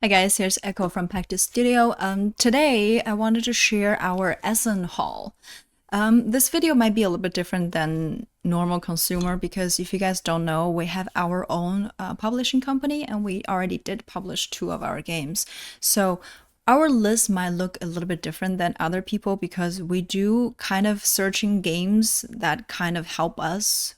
Hi guys, here's Echo from Pektis Studio. Today I wanted to share our Essen haul. This video might be a little bit different than normal consumer because if you guys don't know, we have our own publishing company and we already did publish 2 of our games. So our list might look a little bit different than other people because we do kind of searching games that kind of help us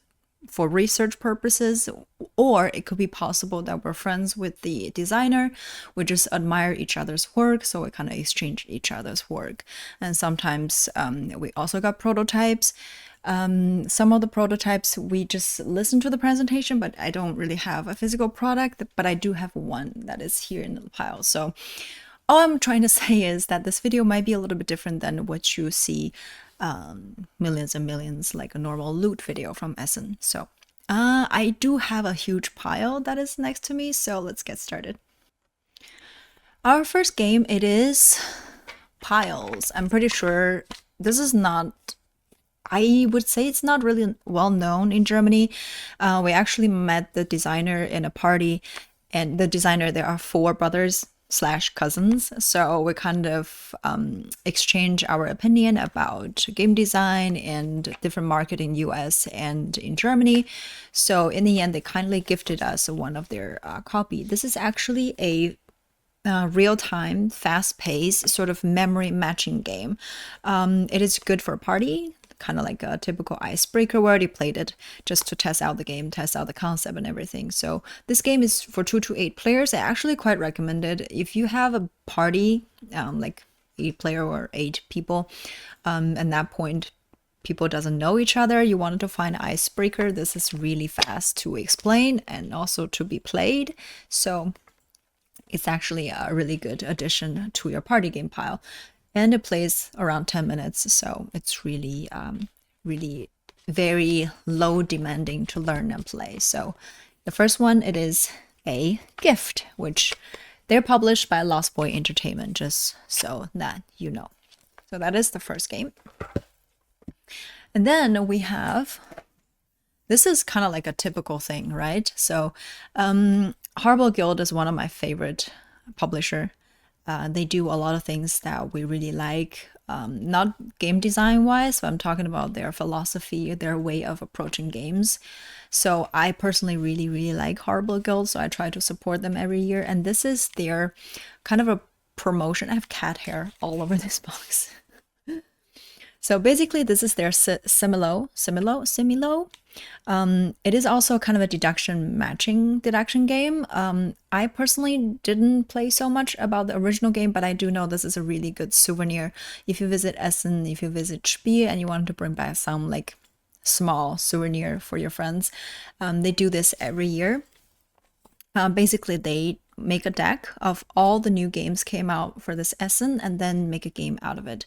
for research purposes, or it could be possible that we're friends with the designer, we just admire each other's work, so we kind of exchange each other's work. And sometimes we also got prototypes. Some of the prototypes we just listen to the presentation, but I don't really have a physical product, but I do have one that is here in the pile. So all I'm trying to say is that this video might be a little bit different than what you see millions and millions like a normal loot video from Essen. So I do have a huge pile that is next to me, so let's get started. Our first game, it is Piles. I'm pretty sure this is not, I would say it's not really well known in Germany. We actually met the designer in a party, and the designer, there are 4 brothers / cousins, so we kind of exchange our opinion about game design and different market in US and in Germany. So in the end, they kindly gifted us one of their copy. This is actually a real-time, fast-paced sort of memory matching game. It is good for a party, kind of like a typical icebreaker. We already played it just to test out the game, test out the concept and everything. So this game is for 2 to 8 players. I actually quite recommend it. If you have a party, like 8 player or 8 people, at that point, people doesn't know each other, you wanted to find an icebreaker, this is really fast to explain and also to be played. So it's actually a really good addition to your party game pile. And it plays around 10 minutes, so it's really, really very low demanding to learn and play. So the first one, it is a gift, which they're published by Lost Boy Entertainment, just so that you know. So that is the first game. And then we have, this is kind of like a typical thing, right? So Horrible Guild is one of my favorite publisher. They do a lot of things that we really like, not game design wise, but I'm talking about their philosophy, their way of approaching games. So I personally really like Horrible Guild, so I try to support them every year. And this is their kind of a promotion. I have cat hair all over this box. So basically, this is their Similo. It is also kind of a deduction game. I personally didn't play so much about the original game, but I do know this is a really good souvenir. If you visit Essen, if you visit Spiel, and you want to bring back some like small souvenir for your friends, they do this every year. Basically, they make a deck of all the new games came out for this Essen, and then make a game out of it.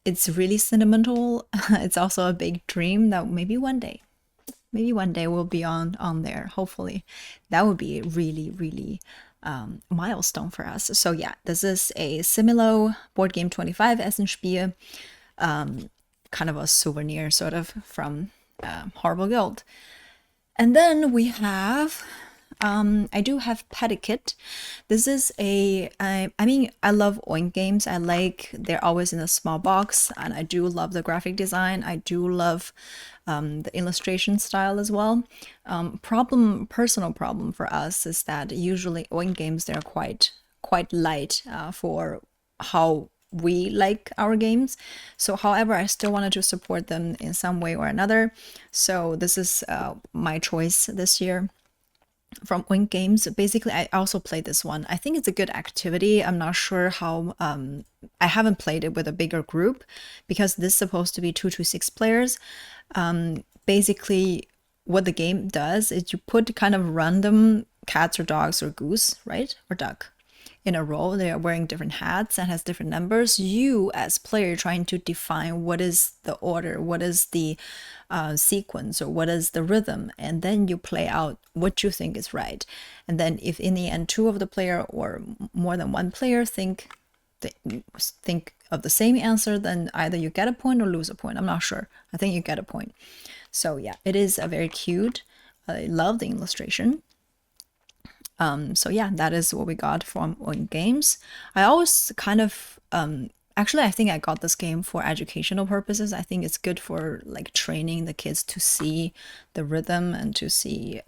It's really sentimental. It's also a big dream that maybe one day we'll be on there. Hopefully, that would be really milestone for us. So yeah, this is a Similo board game 25 Essen Spiel, kind of a souvenir sort of from Horrible Guild. And then we have I do have Pektis. This is I mean, I love Oink games. I like they're always in a small box, and I do love the graphic design. I do love the illustration style as well. Personal problem for us is that usually Oink games, they're quite light for how we like our games. So however, I still wanted to support them in some way or another. So this is my choice this year from Wink Games. Basically, I also played this one. I think it's a good activity. I'm not sure how, I haven't played it with a bigger group because this is supposed to be 2 to 6 players. Basically, what the game does is you put kind of random cats or dogs or goose, right? Or duck in a row. They are wearing different hats and has different numbers. You as player trying to define what is the order, what is the sequence, or what is the rhythm, and then you play out what you think is right. And then if in the end 2 of the player or more than 1 player think of the same answer, then either you get a point or lose a point. I'm not sure. I think you get a point. So yeah, it is a very cute. I love the illustration. So yeah, that is what we got from Oink Games. I always kind of actually, I think I got this game for educational purposes. I think it's good for like training the kids to see the rhythm and to see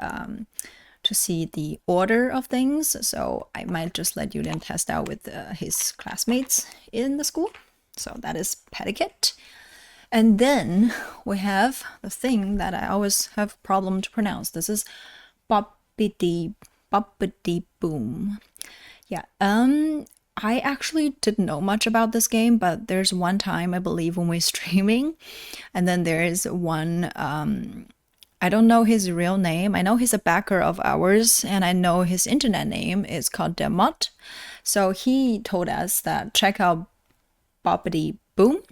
the order of things. So I might just let Julian test out with his classmates in the school. So that is Petticoat. And then we have the thing that I always have problem to pronounce. This is Boppity Boom. Yeah. I actually didn't know much about this game, but there's one time I believe when we're streaming, and then there is one I don't know his real name. I know he's a backer of ours, and I know his internet name is called Demot. So he told us that check out Boppity Boom.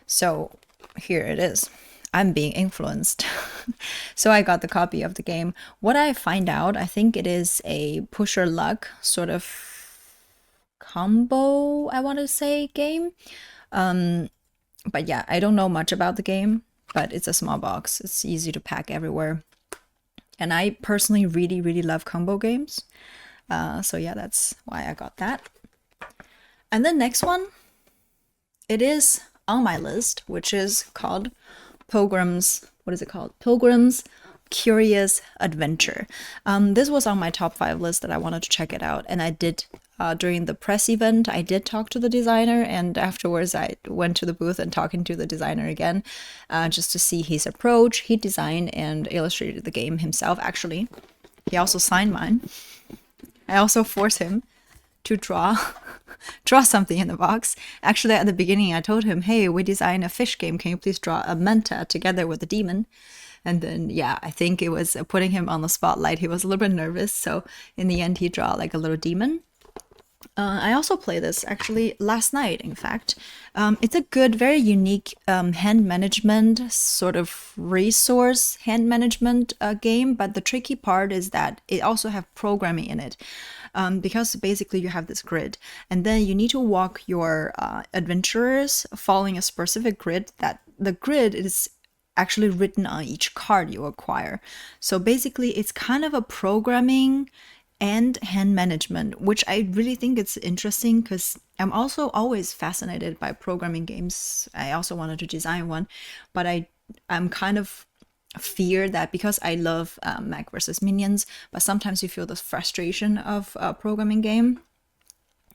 So here it is. I'm being influenced. So I got the copy of the game. What I find out, I think it is a pusher luck sort of combo, I want to say, game. But yeah, I don't know much about the game, but it's a small box. It's easy to pack everywhere. And I personally really, really love combo games. So yeah, that's why I got that. And the next one, it is on my list, which is called Pilgrim's, what is it called? Pilgrim's Curious Adventure. This was on my top 5 list that I wanted to check it out, and I did during the press event. I did talk to the designer, and afterwards I went to the booth and talking to the designer again, just to see his approach. He designed and illustrated the game himself. Actually, he also signed mine. I also forced him to draw something in the box. Actually, at the beginning, I told him, hey, we designed a fish game. Can you please draw a manta together with a demon? And then, yeah, I think it was putting him on the spotlight. He was a little bit nervous. So in the end, he drew like a little demon. I also played this actually last night, in fact. It's a good, very unique hand management, sort of resource hand management game. But the tricky part is that it also have programming in it. Because basically you have this grid, and then you need to walk your adventurers following a specific grid. That the grid is actually written on each card you acquire. So basically it's kind of a programming and hand management, which I really think it's interesting because I'm also always fascinated by programming games. I also wanted to design one, but I'm kind of fear that because I love Mac versus Minions, but sometimes you feel the frustration of a programming game.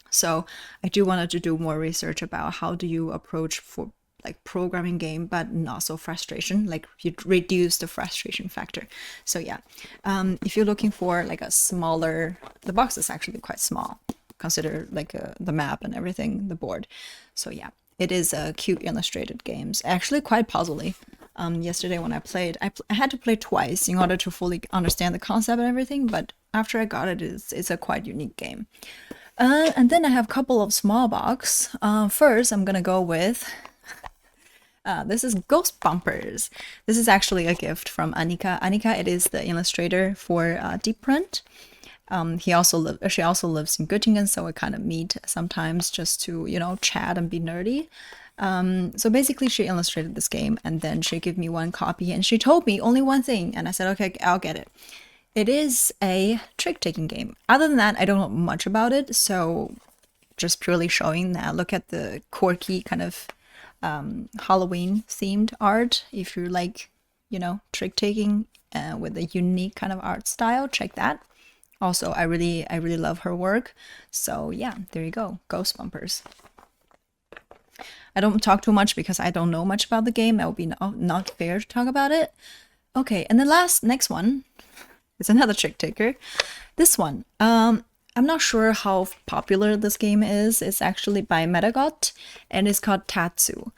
So I do wanted to do more research about how do you approach for like programming game, but not so frustration, like you reduce the frustration factor. So yeah, if you're looking for like a smaller, the box is actually quite small, consider like the map and everything, the board. So yeah, it is a cute illustrated games, actually quite puzzly. Yesterday when I played, I had to play twice in order to fully understand the concept and everything, but after I got it, it's a quite unique game. And then I have a couple of small box. First, I'm gonna go with this is Ghost Bumpers. This is actually a gift from Annika. Annika, it is the illustrator for Deep Print. She also lives in Göttingen, so we kind of meet sometimes just to, you know, chat and be nerdy. So basically she illustrated this game, and then she gave me one copy, and she told me only one thing, and I said, okay, I'll get it. It is a trick-taking game. Other than that, I don't know much about it, so just purely showing that. Look at the quirky kind of Halloween themed art. If you like, you know, trick-taking with a unique kind of art style, check that. Also, I really love her work. So yeah, there you go, Ghost Bumpers. I don't talk too much because I don't know much about the game. That would be not fair to talk about it. Okay, and the next one is another trick taker. This one, I'm not sure how popular this game is. It's actually by Metagot, and it's called Tatsu.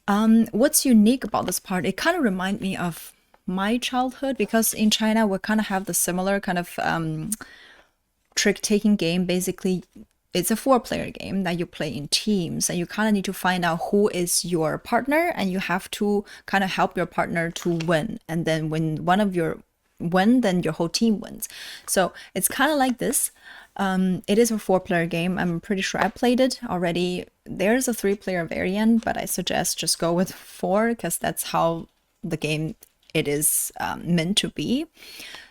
What's unique about this part? It kind of reminds me of my childhood, because in China we kind of have the similar kind of trick-taking game. Basically, it's a 4-player game that you play in teams, and you kind of need to find out who is your partner, and you have to kind of help your partner to win. And then when one of your win, then your whole team wins. So it's kind of like this. It is a 4-player game. I'm pretty sure I played it already. There's a 3-player variant, but I suggest just go with 4 because that's how the game it is meant to be.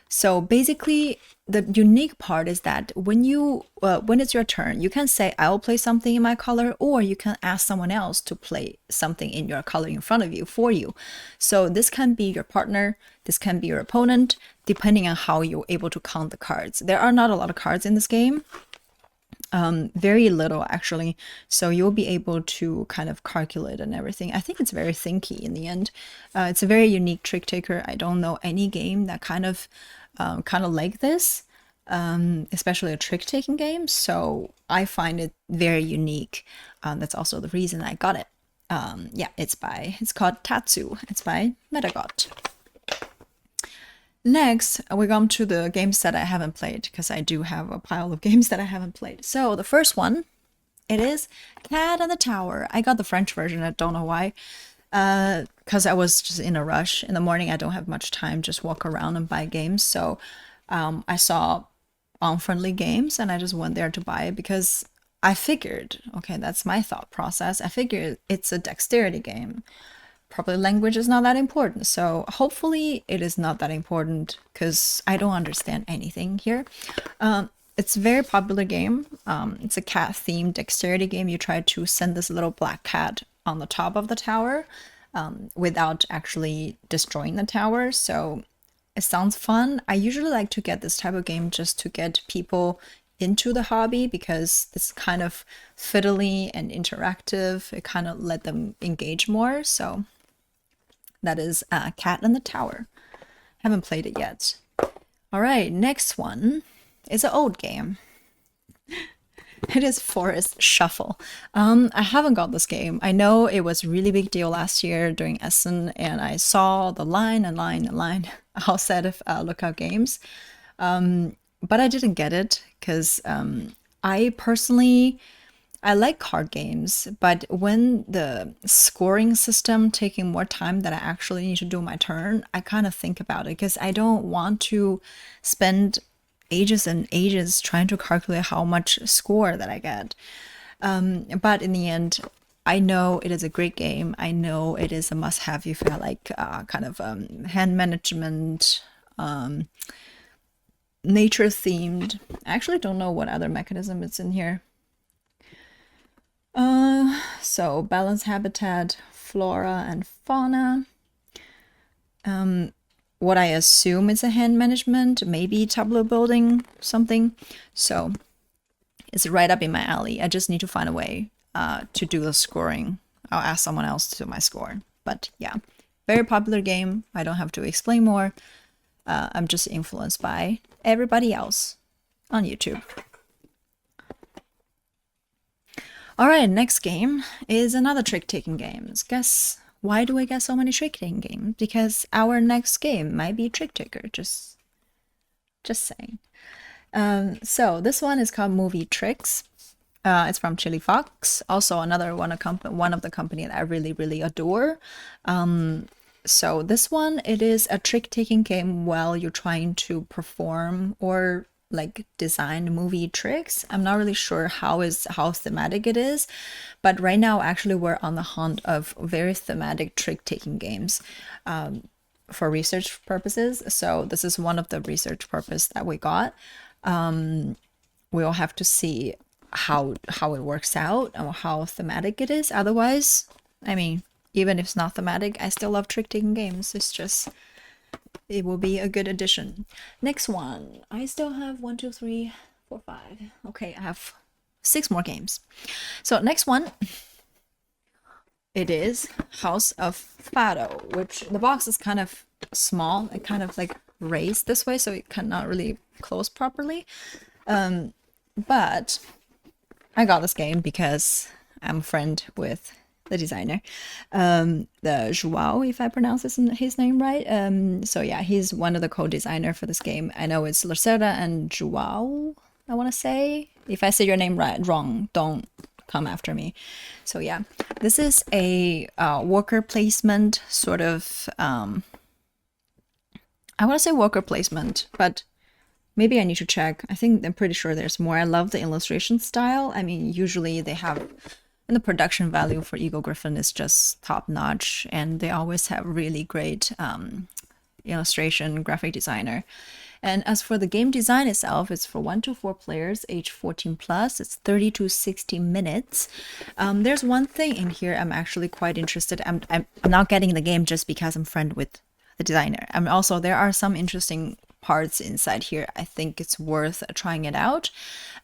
So basically, the unique part is that when it's your turn, you can say I will play something in my color, or you can ask someone else to play something in your color in front of you for you. So this can be your partner, this can be your opponent, depending on how you're able to count the cards. There are not a lot of cards in this game. Very little actually, so you'll be able to kind of calculate and everything. I think it's very thinky in the end. It's a very unique trick taker. I don't know any game that kind of like this, especially a trick taking game. So I find it very unique. That's also the reason I got it. Yeah, it's called Tatsu. It's by Metagot. Next, we come to the games that I haven't played, because I do have a pile of games that I haven't played. So the first one, it is Cat and the Tower. I got the French version, I don't know why, because I was just in a rush. In the morning, I don't have much time, just walk around and buy games. So I saw unfriendly games and I just went there to buy it because I figured, okay, that's my thought process. I figured it's a dexterity game. Probably language is not that important, so hopefully it is not that important because I don't understand anything here. It's a very popular game. It's a cat themed dexterity game. You try to send this little black cat on the top of the tower without actually destroying the tower, so it sounds fun. I usually like to get this type of game just to get people into the hobby because it's kind of fiddly and interactive. It kind of let them engage more, so that is Cat and the Tower. Haven't played it yet. All right, next one is an old game. It is Forest Shuffle. I haven't got this game. I know it was a really big deal last year during Essen, and I saw the line outside of Lookout Games. But I didn't get it because I like card games, but when the scoring system taking more time that I actually need to do my turn, I kind of think about it because I don't want to spend ages and ages trying to calculate how much score that I get. But in the end, I know it is a great game. I know it is a must-have if you like hand management, nature themed. I actually don't know what other mechanism it's in here. So balance habitat, flora and fauna. What I assume is a hand management, maybe tableau building, something. So it's right up in my alley. I just need to find a way to do the scoring. I'll ask someone else to do my score. But yeah, very popular game. I don't have to explain more. I'm just influenced by everybody else on YouTube. All right, next game is another trick-taking game. Guess why do I get so many trick-taking games? Because our next game might be Trick-Taker. Just saying. So this one is called Movie Tricks. It's from Chili Fox. Also another one of the company that I really adore. So this one, it is a trick-taking game while you're trying to perform or like design movie tricks. I'm not really sure how thematic it is, but right now actually we're on the hunt of very thematic trick-taking games for research purposes. So this is one of the research purpose that we got. We'll have to see how it works out and how thematic it is. Otherwise, I mean, even if it's not thematic, I still love trick-taking games. It's just, it will be a good addition. Next one. I still have 1, 2, 3, 4, 5. Okay, I have 6 more games. So next one, it is House of Fado, which the box is kind of small. It kind of like raised this way, so it cannot really close properly. But I got this game because I'm a friend with the designer, the Joao, if I pronounce his name right. So yeah, he's one of the co-designer for this game. I know it's Lacerda and Joao, I want to say. If I say your name wrong, don't come after me. So yeah, this is a worker placement sort of, I want to say worker placement, but maybe I need to check. I'm pretty sure there's more. I love the illustration style. I mean, usually they have, and the production value for Eagle Griffin is just top notch, and they always have really great illustration, graphic designer. And as for the game design itself, it's for 1 to 4 players, age 14 plus. It's 30 to 60 minutes. There's one thing in here I'm actually quite interested. I'm not getting the game just because I'm friend with the designer. And also there are some interesting parts inside here. I think it's worth trying it out.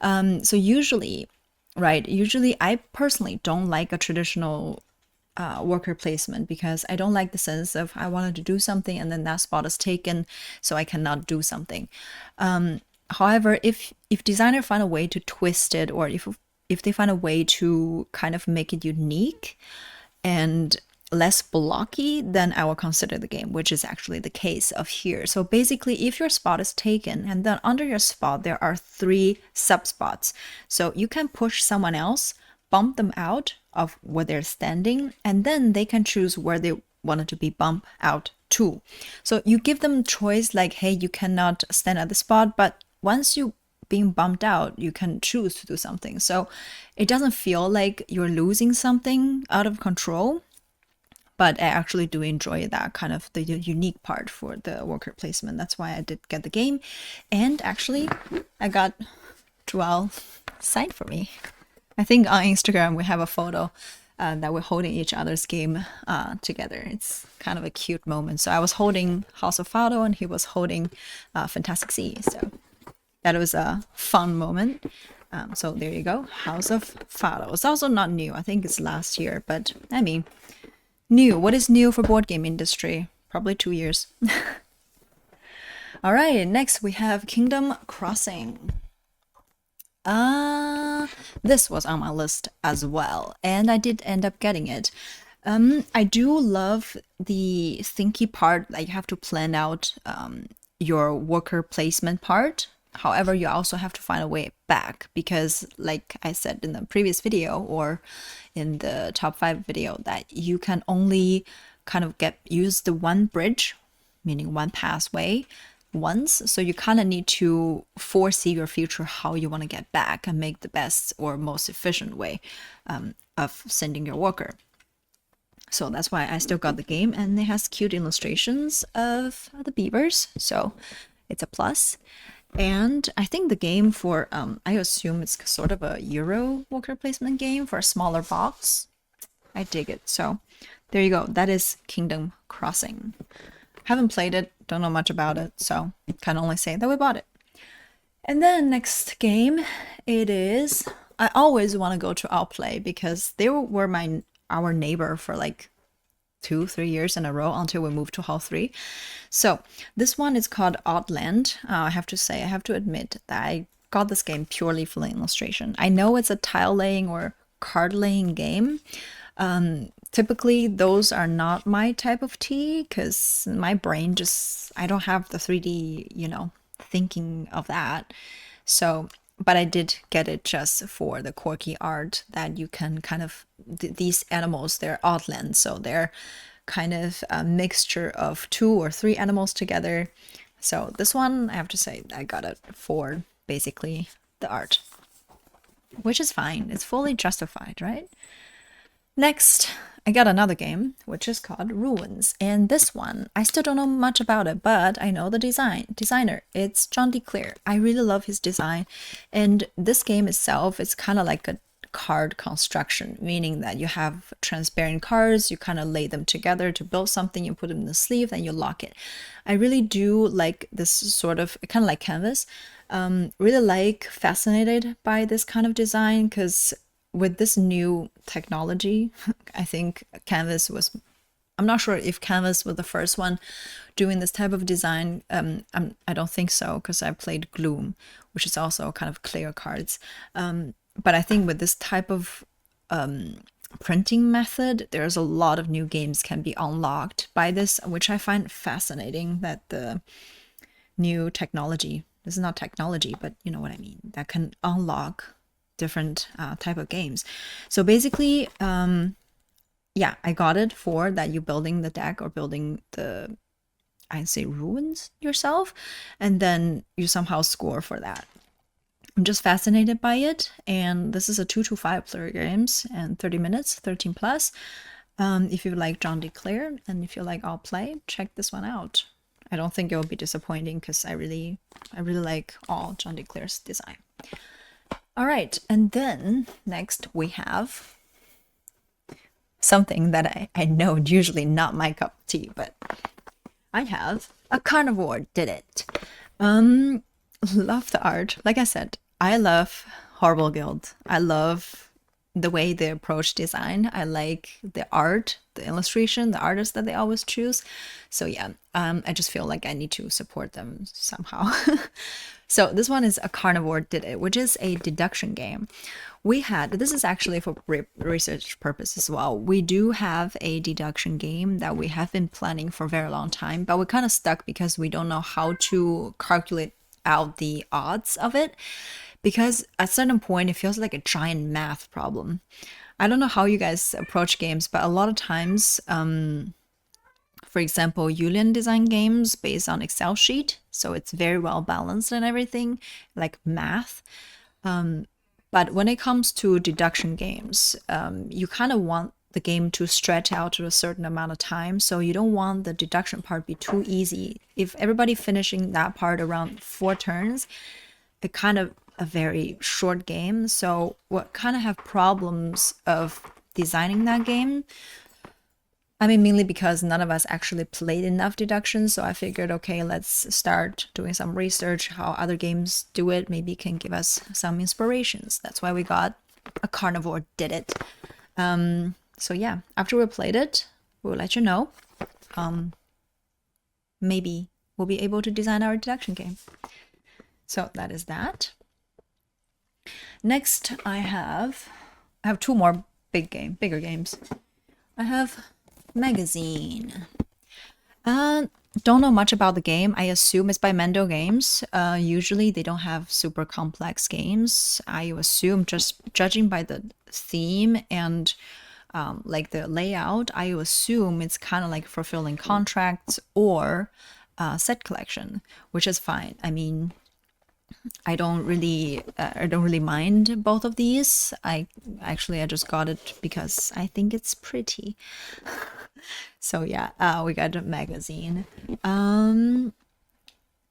So usually I personally don't like a traditional worker placement because I don't like the sense of I wanted to do something and then that spot is taken, so I cannot do something. However, if designer find a way to twist it, or if they find a way to kind of make it unique and less blocky, then I will consider the game, which is actually the case of here. So basically, if your spot is taken and then under your spot there are 3 sub spots, so you can push someone else, bump them out of where they're standing, and then they can choose where they wanted to be bumped out to. So you give them choice like, hey, you cannot stand at the spot, but once you being bumped out, you can choose to do something. So it doesn't feel like you're losing something out of control, but I actually do enjoy that kind of the unique part for the worker placement. That's why I did get the game. And actually, I got Joel signed for me. I think on Instagram we have a photo that we're holding each other's game together. It's kind of a cute moment. So I was holding House of Fado and he was holding Fintastic Sea. So that was a fun moment. So there you go, House of Fado. It's also not new. I think it's last year, but I mean, new. What is new for board game industry? Probably 2 years. All right, next we have Kingdom Crossing. This was on my list as well, and I did end up getting it. I do love the thinky part that you have to plan out your worker placement part. However, you also have to find a way back because, like I said in the previous video or in the top 5 video, that you can only kind of use the one bridge, meaning one passway, once. So you kind of need to foresee your future, how you want to get back and make the best or most efficient way of sending your worker. So that's why I still got the game, and it has cute illustrations of the beavers, so it's a plus. And I think the game for, I assume it's sort of a Euro worker placement game for a smaller box. I dig it. So there you go. That is Kingdom Crossing. Haven't played it, don't know much about it, so can only say that we bought it. And then next game, it is, I always want to go to Outplay because they were our neighbor for like 2-3 years in a row until we moved to Hall 3. So this one is called Oddland. I have to admit that I got this game purely for the illustration. I know it's a tile laying or card laying game. Typically those are not my type of tea because my brain I don't have the 3D, thinking of that. So, but I did get it just for the quirky art that you can kind of, these animals, they're Oddland, so they're kind of a mixture of 2 or 3 animals together. So this one, I have to say, I got it for basically the art, which is fine. It's fully justified, right? Next, I got another game, which is called Ruins. And this one, I still don't know much about it, but I know the designer. It's John DeClaire. I really love his design. And this game itself is kind of like a card construction, meaning that you have transparent cards, you kind of lay them together to build something, you put them in the sleeve, then you lock it. I really do like this sort of, kind of like Canvas. Really fascinated by this kind of design because with this new technology, I think Canvas was, I'm not sure if Canvas was the first one doing this type of design. I don't think so because I played Gloom, which is also kind of clear cards. But I think with this type of printing method, there's a lot of new games can be unlocked by this, which I find fascinating that the new technology, this is not technology, but you know what I mean, that can unlock different type of games. So basically, yeah, I got it for that you building the deck or building the, I'd say ruins yourself, and then you somehow score for that. I'm just fascinated by it, and this is a 2 to 5 player games and 30 minutes, 13 plus. If you like John DeClaire and if you like Outplay, check this one out. I don't think it will be disappointing because I really like all John DeClare's design. All right, and then next we have something that I know usually not my cup of tea, but I have a carnivore did it. Love the art. Like I said, I love Horrible Guild. I love the way they approach design. I like the art, the illustration, the artists that they always choose. So yeah, I just feel like I need to support them somehow. So this one is a carnivore did it, which is a deduction game. This is actually for research purpose as well. We do have a deduction game that we have been planning for a very long time, but we're kind of stuck because we don't know how to calculate out the odds of it, because at a certain point it feels like a giant math problem. I don't know how you guys approach games, but a lot of times, for example, Julian design games based on Excel sheet, so it's very well balanced and everything, like math. But when it comes to deduction games, you kind of want the game to stretch out to a certain amount of time. So you don't want the deduction part be too easy. If everybody finishing that part around 4 turns, it kind of a very short game. So what kind of have problems of designing that game? I mean, mainly because none of us actually played enough deduction. So I figured, okay, let's start doing some research how other games do it. Maybe it can give us some inspirations. That's why we got a carnivore did it. So yeah, after we played it, we'll let you know. Maybe we'll be able to design our deduction game. So that is that. Next, I have 2 more bigger games. I have Magazine. Don't know much about the game. I assume it's by Mendo Games. Usually they don't have super complex games. I assume, just judging by the theme and like the layout, I assume it's kind of like fulfilling contracts or set collection, which is fine. I mean, I don't really mind both of these. I just got it because I think it's pretty. So yeah, we got a magazine.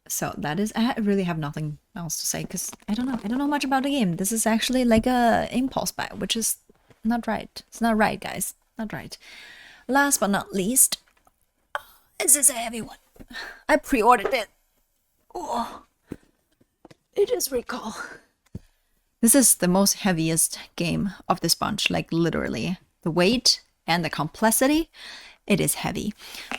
So that is, I really have nothing else to say because I don't know much about the game. This is actually like a impulse buy, which is not right. It's not right, guys. Not right. Last but not least, this is a heavy one. I pre-ordered it. Oh, it is Recall. This is the most heaviest game of this bunch, like literally. The weight and the complexity, it is heavy.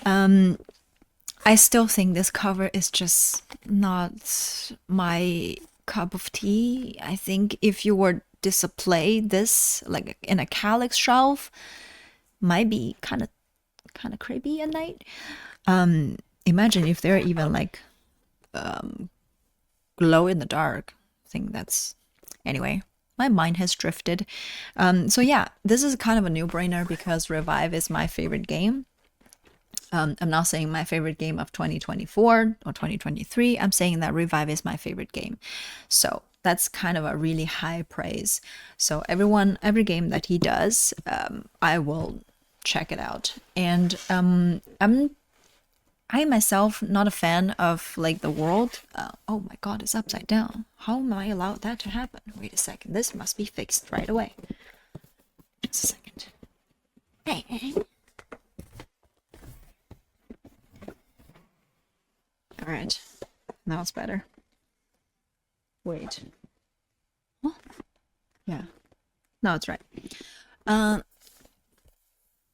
I still think this cover is just not my cup of tea. I think if you were display this like in a calyx shelf, might be kind of creepy at night. Imagine if they're even like glow in the dark. I think that's, anyway, my mind has drifted. So yeah, this is kind of a no-brainer because Revive is my favorite game. I'm not saying my favorite game of 2024 or 2023. I'm saying that Revive is my favorite game. So that's kind of a really high praise. So every game that he does, I will check it out. And I myself not a fan of like the world. Oh my god, it's upside down. How am I allowed that to happen? Wait a second, this must be fixed right away. Just a second. Hey. All right, now it's better. Wait. Huh? Yeah. No, it's right.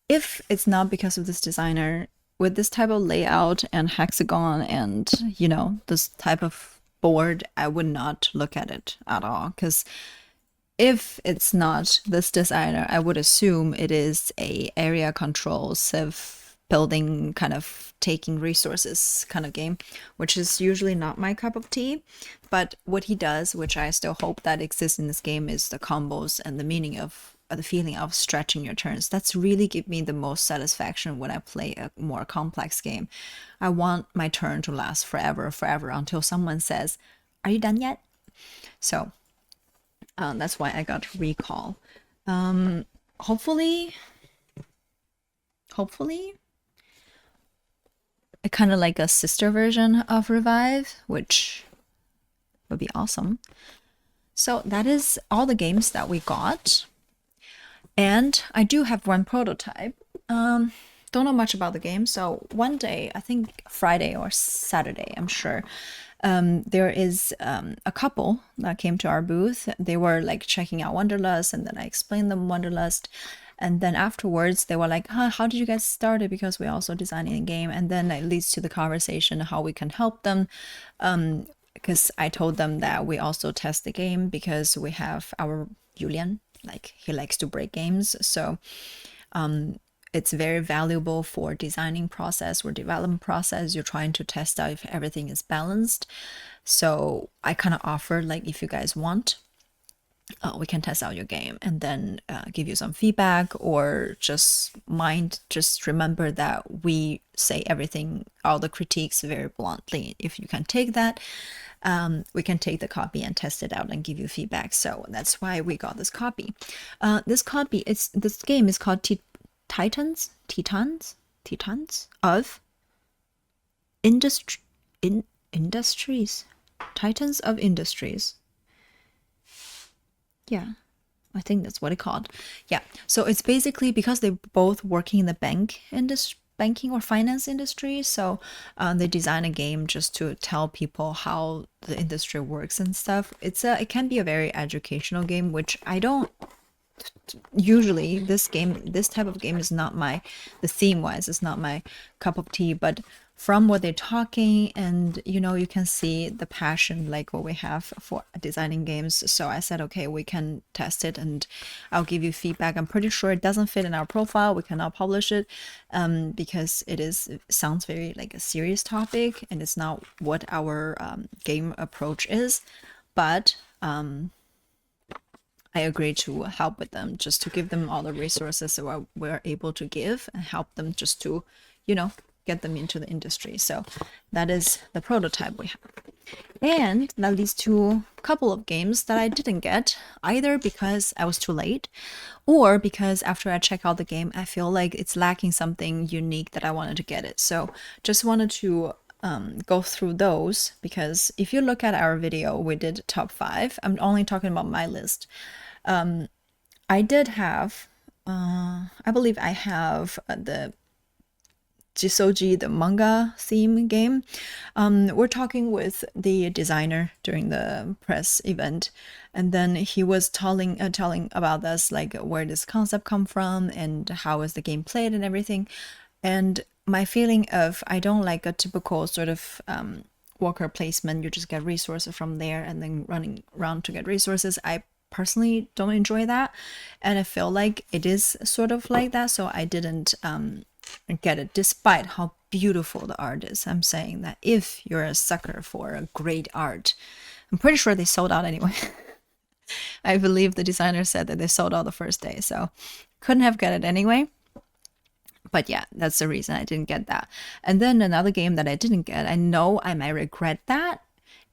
If it's not because of this designer, with this type of layout and hexagon and, you know, this type of board, I would not look at it at all. Because if it's not this designer, I would assume it is a area control civ building kind of taking resources kind of game, which is usually not my cup of tea. But what he does, which I still hope that exists in this game, is the combos and the meaning of the feeling of stretching your turns. That's really give me the most satisfaction when I play a more complex game. I want my turn to last forever until someone says, "Are you done yet?" So that's why I got Recall. Hopefully kind of like a sister version of Revive, which would be awesome. So that is all the games that we got. And I do have one prototype. Don't know much about the game. So one day, I think Friday or Saturday, I'm sure, there is a couple that came to our booth. They were like checking out Wanderlust, and then I explained them Wanderlust. And then afterwards, they were like, how did you guys start it? Because we're also designing a game. And then it leads to the conversation how we can help them. Because I told them that we also test the game because we have our Julian, like he likes to break games. So it's very valuable for designing process or development process. You're trying to test out if everything is balanced. So I kind of offer, like, if you guys want, we can test out your game and then give you some feedback, or just remember that we say everything, all the critiques very bluntly. If you can take that, we can take the copy and test it out and give you feedback. So that's why we got this copy. This game is called Titans of Industries. Titans of Industries. Yeah, I think that's what it's called. Yeah, so it's basically because they both working in the banking or finance industry. So they design a game just to tell people how the industry works and stuff. It can be a very educational game, which I don't usually. This type of game is not the theme wise, it's not my cup of tea, but from what they're talking, and you can see the passion like what we have for designing games. So I said, okay, we can test it and I'll give you feedback. I'm pretty sure it doesn't fit in our profile. We cannot publish it because it sounds very like a serious topic, and it's not what our game approach is. But I agree to help with them, just to give them all the resources that we're able to give and help them just to, get them into the industry. So that is the prototype we have. And that leads to a couple of games that I didn't get, either because I was too late, or because after I check out the game, I feel like it's lacking something unique that I wanted to get it. So just wanted to go through those, because if you look at our video, we did top 5. I'm only talking about my list. I did have, I believe I have the Jisoji, the manga theme game. We're talking with the designer during the press event, and then he was telling about this, like where this concept come from and how is the game played and everything. And my feeling of, I don't like a typical sort of worker placement. You just get resources from there and then running around to get resources. I personally don't enjoy that, and I feel like it is sort of like that, so I didn't get it, despite how beautiful the art is. I'm saying that if you're a sucker for a great art, I'm pretty sure they sold out anyway. I believe the designer said that they sold out the first day, so couldn't have got it anyway. But yeah, that's the reason I didn't get that. And then another game that I didn't get, I know I might regret that,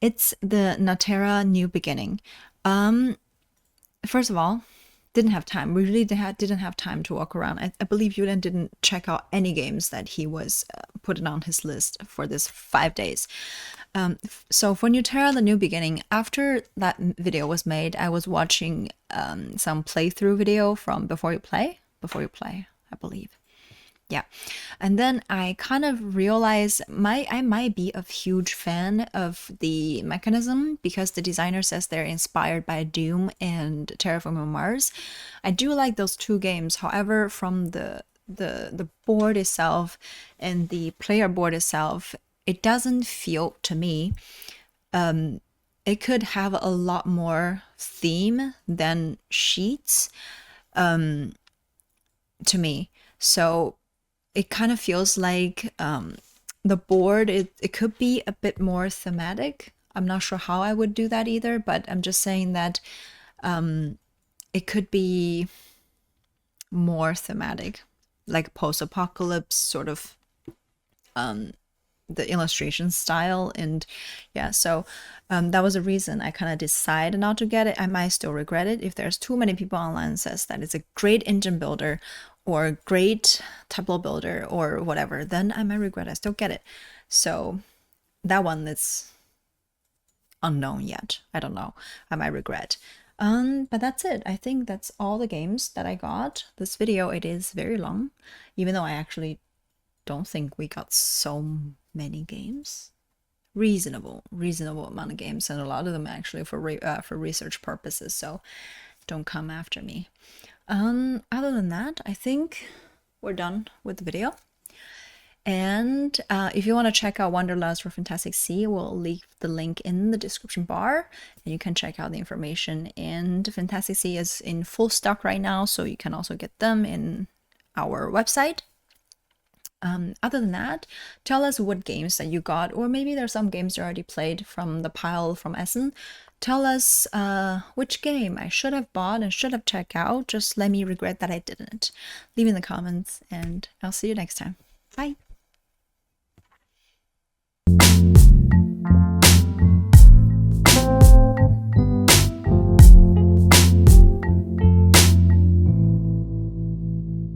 it's the Natera New Beginning. First of all, didn't have time. We really didn't have time to walk around. I believe Yulian didn't check out any games that he was putting on his list for this 5 days. So for Nutera, the New Beginning, after that video was made, I was watching some playthrough video from Before You Play, I believe. Yeah. And then I kind of realized I might be a huge fan of the mechanism, because the designer says they're inspired by Doom and Terraforming Mars. I do like those two games. However, from the board itself and the player board itself, it doesn't feel to me, it could have a lot more theme than sheets to me. So it kind of feels like the board, it could be a bit more thematic. I'm not sure how I would do that either, but I'm just saying that it could be more thematic, like post-apocalypse sort of the illustration style. And yeah, so that was a reason I kind of decided not to get it. I might still regret it if there's too many people online says that it's a great engine builder, or great tableau builder or whatever, then I might regret I still get it. So that one is unknown yet. I don't know. I might regret. But that's it. I think that's all the games that I got. This video, it is very long, even though I actually don't think we got so many games. Reasonable amount of games, and a lot of them actually for research purposes. So don't come after me. Other than that, I think we're done with the video. And if you want to check out Wanderlust or Fintastic Sea, we'll leave the link in the description bar, and you can check out the information. And Fintastic Sea is in full stock right now, so you can also get them in our website. Other than that, tell us what games that you got, or maybe there's some games you already played from the pile from Essen. Tell us which game I should have bought and should have checked out. Just let me regret that I didn't. Leave in the comments, and I'll see you next time. Bye!